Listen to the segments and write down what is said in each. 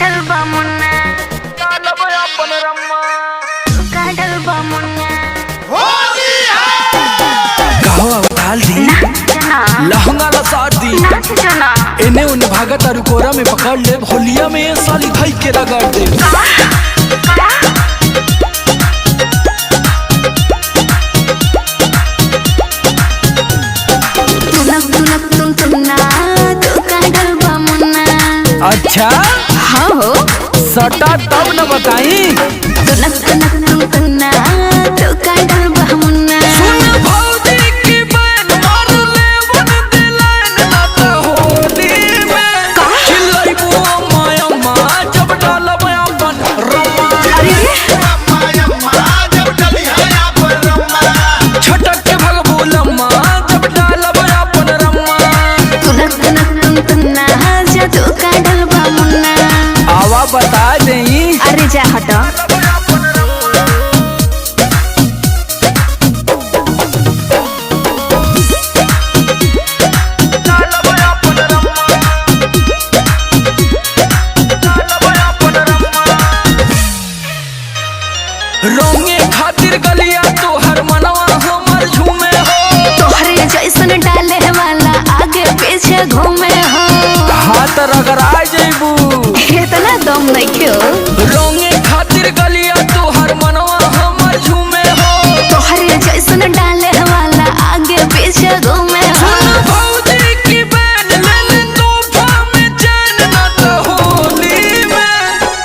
डलबा मुन्ना डालब अपन रम्मा का डलबा मुन्ना होली है गाओ डाल दी जना लहंगा ला साट दी नाच जना इन्हें उन भागत और कोरा में पकड़ ले होलिया में साली भाई के रगड़ दे अच्छा हाँ हो सटा तब न बताई तुनक तुनक तुम तुन्ना तो का डलबा मुन्ना सुन भौजी की बहन मार ले वन दिलान ना तो होली में चिल्लाइबो माया माँ जब डालब अपन रम्मा अरे जब डली है अपन रम्मा छटक के भगबो लम्मा जब डालब अपन रम्मा तुनक तुनक तुम तुन्ना जादू का डलबा मुन्ना आवा बता देई अरे जा हटो रोंगे खातिर गलिया तो हर मनवा हमर झूमे हो तोहरे जैसन डाले वाला आगे पीछे घूमे हो हाथ रगड़ा जइबू इतना दम नहीं क्यों रोंगे खातिर गलिया तो हर मनवा हमर झूमे हो तोहरे जैसन डाले वाला आगे पीछे घूमे हो भौजी की बहन ले ले तोहफा में चैन ना तो होली में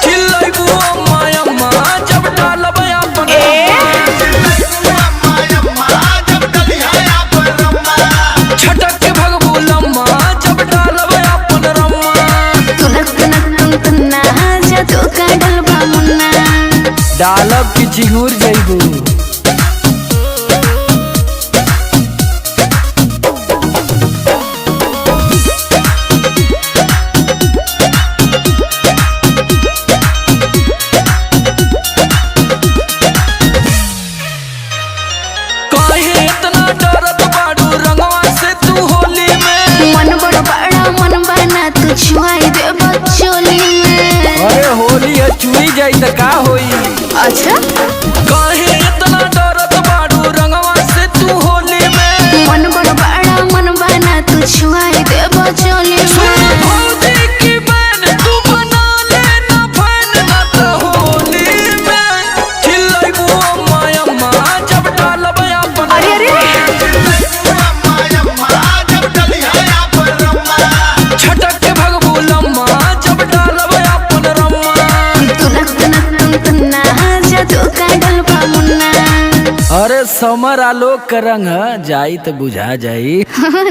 चिल्लाइबू माया माँ जब डालब अपन जब डली है अपन रम्मा छटक के भगबू लम्मा जब डालब अपन रम्मा तुनक तुनक तुम तुन्ना जादू का डलबा मुन्ना डालब की चिंगूर जइबू काहे इतना डरत बाड़ू रंगवा से तू होली में मन बड़ बड़ा मन बना तू छुआई दे बचोली में अरे होली है चुई जाई त का होई अच्छा काहे इतना डरत बाड़ू रंगवा से तू होली में मन बड़ बड़ा मन बना तू छुआई दे बचोली में भौजी की बहन तू बना लेना फैन ना तो होली में चिल्लाइबू माया माँ जब डालब अपन अरे अरे जब डली है अपन रम्मा छटक के भगबू लम्मा जब डालब अपन रम्मा तुनक तुनक तुम तुन्ना जादू का डलबा मुन्ना अरे समर आलोक का रंग जाई तो बुझा जाई हाँ